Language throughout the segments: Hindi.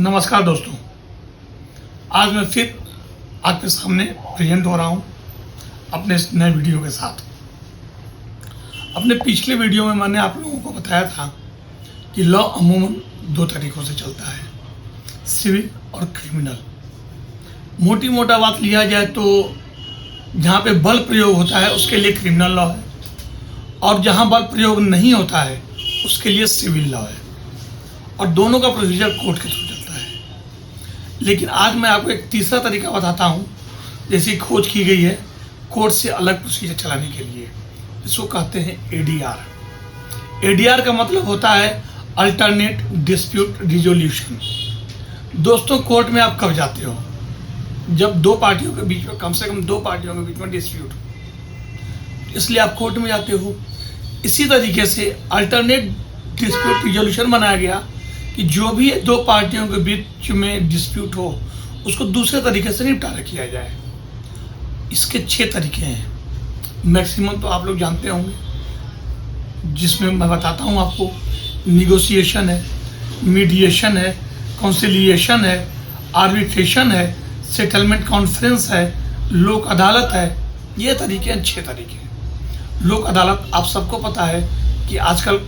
नमस्कार दोस्तों, आज मैं फिर आपके सामने प्रेजेंट हो रहा हूं अपने इस नए वीडियो के साथ। अपने पिछले वीडियो में मैंने आप लोगों को बताया था कि लॉ अमूमन दो तरीक़ों से चलता है, सिविल और क्रिमिनल। मोटी मोटा बात लिया जाए तो जहाँ पे बल प्रयोग होता है उसके लिए क्रिमिनल लॉ है, और जहाँ बल प्रयोग नहीं होता है उसके लिए सिविल लॉ है, और दोनों का प्रोसीजर कोर्ट के थ्रू चलता है। लेकिन आज मैं आपको एक तीसरा तरीका बताता हूँ, जैसी खोज की गई है कोर्ट से अलग प्रोसीजर चलाने के लिए। इसको कहते हैं एडीआर। एडीआर का मतलब होता है अल्टरनेट डिस्प्यूट रिजोल्यूशन। दोस्तों, कोर्ट में आप कब जाते हो? जब दो पार्टियों के बीच में, कम से कम दो पार्टियों के बीच में डिस्प्यूट, इसलिए आप कोर्ट में जाते हो। इसी तरीके से अल्टरनेट डिस्प्यूट रिजोल्यूशन बनाया गया कि जो भी दो पार्टियों के बीच में डिस्प्यूट हो उसको दूसरे तरीके से निपटारा किया जाए। इसके 6 तरीके हैं, मैक्सिमम तो आप लोग जानते होंगे, जिसमें मैं बताता हूँ आपको। निगोशिएशन है, मीडिएशन है, कॉन्सिलिएशन है, आर्बिट्रेशन है, सेटलमेंट कॉन्फ्रेंस है, लोक अदालत है। ये तरीके हैं, 6 तरीके। लोक अदालत आप सबको पता है कि आजकल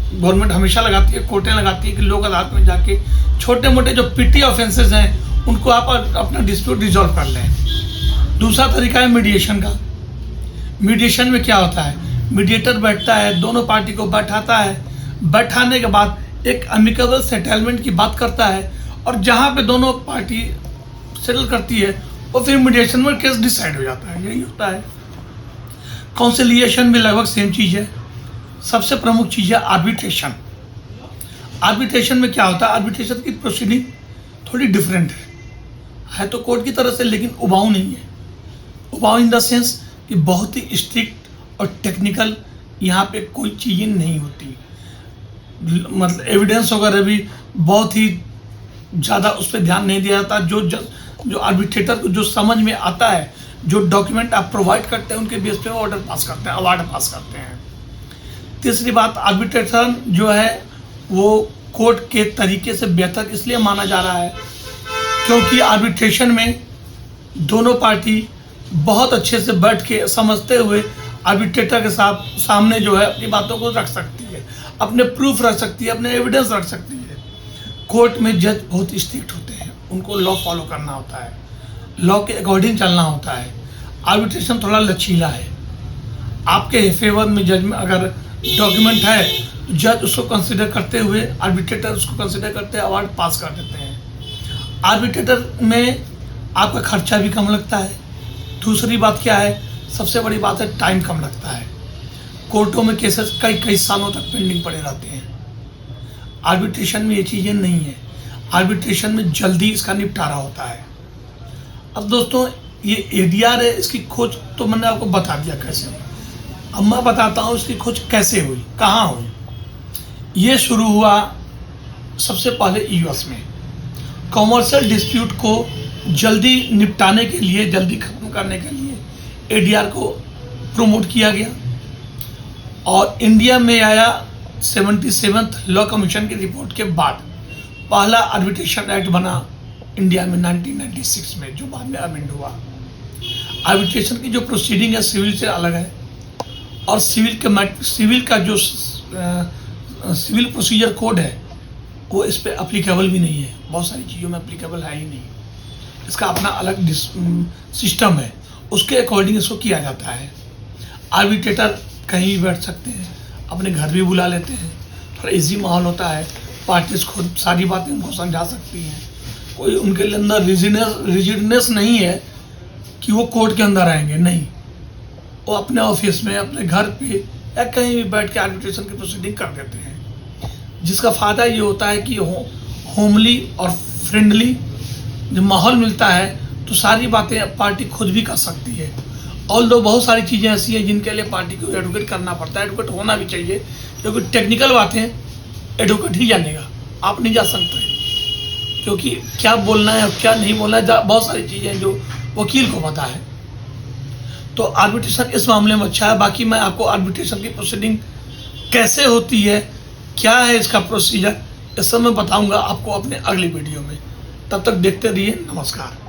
गवर्नमेंट हमेशा लगाती है, कोर्टें लगाती है कि लोक अदालत में जाके छोटे मोटे जो पिटी ऑफेंसेस हैं उनको आप अपना डिस्प्यूट रिजॉल्व कर लें। दूसरा तरीका है मीडिएशन का। मीडिएशन में क्या होता है? मीडिएटर बैठता है, दोनों पार्टी को बैठाता है, बैठाने के बाद एक अमिकेबल सेटलमेंट की बात करता है, और जहाँ पे दोनों पार्टी सेटल करती है और फिर मीडिएशन में केस डिसाइड हो जाता है। यही होता है। काउंसिलिएशन भी लगभग सेम चीज़ है। सबसे प्रमुख चीज़ है आर्बिट्रेशन। आर्बिट्रेशन में क्या होता है? आर्बिट्रेशन की प्रोसीडिंग थोड़ी डिफरेंट है तो कोर्ट की तरह से, लेकिन उबाऊ नहीं है। उबाऊ इन द सेंस कि बहुत ही स्ट्रिक्ट और टेक्निकल, यहाँ पे कोई चीज़ें नहीं होती। मतलब एविडेंस वगैरह भी बहुत ही ज़्यादा उस पर ध्यान नहीं दिया जाता। जो आर्बिट्रेटर को जो समझ में आता है, जो डॉक्यूमेंट आप प्रोवाइड करते हैं, उनके बेस पे ऑर्डर पास करते हैं, अवार्ड पास करते हैं। तीसरी बात, आर्बिट्रेशन जो है वो कोर्ट के तरीके से बेहतर इसलिए माना जा रहा है क्योंकि आर्बिट्रेशन में दोनों पार्टी बहुत अच्छे से बैठ के समझते हुए आर्बिट्रेटर के सामने जो है अपनी बातों को रख सकती है, अपने प्रूफ रख सकती है, अपने एविडेंस रख सकती है। कोर्ट में जज बहुत स्ट्रिक्ट होते हैं, उनको लॉ फॉलो करना होता है, लॉ के अकॉर्डिंग चलना होता है। आर्बिट्रेशन थोड़ा लचीला है। आपके फेवर में जज में अगर डॉक्यूमेंट है तो जज उसको कंसिडर करते हुए, आर्बिट्रेटर उसको कंसिडर करते हैं, अवार्ड पास कर देते हैं। आर्बिट्रेटर में आपका खर्चा भी कम लगता है। दूसरी बात क्या है? सबसे बड़ी बात है टाइम कम लगता है। कोर्टों में केसेस कई सालों तक पेंडिंग पड़े रहते हैं। आर्बिट्रेशन में ये चीज़ें नहीं है। आर्बिट्रेशन में जल्दी इसका निपटारा होता है। अब दोस्तों, ये एडीआर है, इसकी खोज तो मैंने आपको बता दिया कैसे हुई। अब मैं बताता हूँ इसकी खोज कैसे हुई, कहाँ हुई। ये शुरू हुआ सबसे पहले यूएस में। कॉमर्शियल डिस्प्यूट को जल्दी निपटाने के लिए, जल्दी खत्म करने के लिए एडीआर को प्रमोट किया गया, और इंडिया में आया 77th लॉ कमीशन की रिपोर्ट के बाद पहला आर्बिट्रेशन एक्ट बना इंडिया में 1996 में, जो बाद में अमेंड हुआ। आर्बिट्रेशन की जो प्रोसीडिंग है सिविल से अलग है, और सिविल का जो सिविल प्रोसीजर कोड है वो इस पर अप्लीकेबल भी नहीं है। बहुत सारी चीज़ों में अप्लीकेबल है ही नहीं। इसका अपना अलग सिस्टम है, उसके अकॉर्डिंग इसको किया जाता है। आर्बिट्रेटर कहीं भी बैठ सकते हैं, अपने घर भी बुला लेते हैं, थोड़ा इजी माहौल होता है। पार्टीज खुद सारी बातें उनको समझा सकती हैं। कोई उनके अंदर रिजिडनेस नहीं है कि वो कोर्ट के अंदर आएंगे, नहीं। वो अपने ऑफिस में, अपने घर पे या कहीं भी बैठ के आर्बिट्रेशन की प्रोसीडिंग कर देते हैं, जिसका फ़ायदा ये होता है कि होमली और फ्रेंडली जब माहौल मिलता है तो सारी बातें पार्टी खुद भी कर सकती है। ऑल्दो बहुत सारी चीज़ें ऐसी हैं जिनके लिए पार्टी को एडवोकेट करना पड़ता है। एडवोकेट होना भी चाहिए, क्योंकि टेक्निकल बातें एडवोकेट ही जानेगा, आप नहीं जा सकते, क्योंकि क्या बोलना है और क्या नहीं बोलना है, बहुत सारी चीज़ें जो वकील को पता है। तो आर्बिट्रेशन इस मामले में अच्छा है। बाकी मैं आपको आर्बिट्रेशन की प्रोसीडिंग कैसे होती है, क्या है इसका प्रोसीजर, इस सब मैं बताऊंगा आपको अपने अगली वीडियो में। तब तक देखते रहिए। नमस्कार।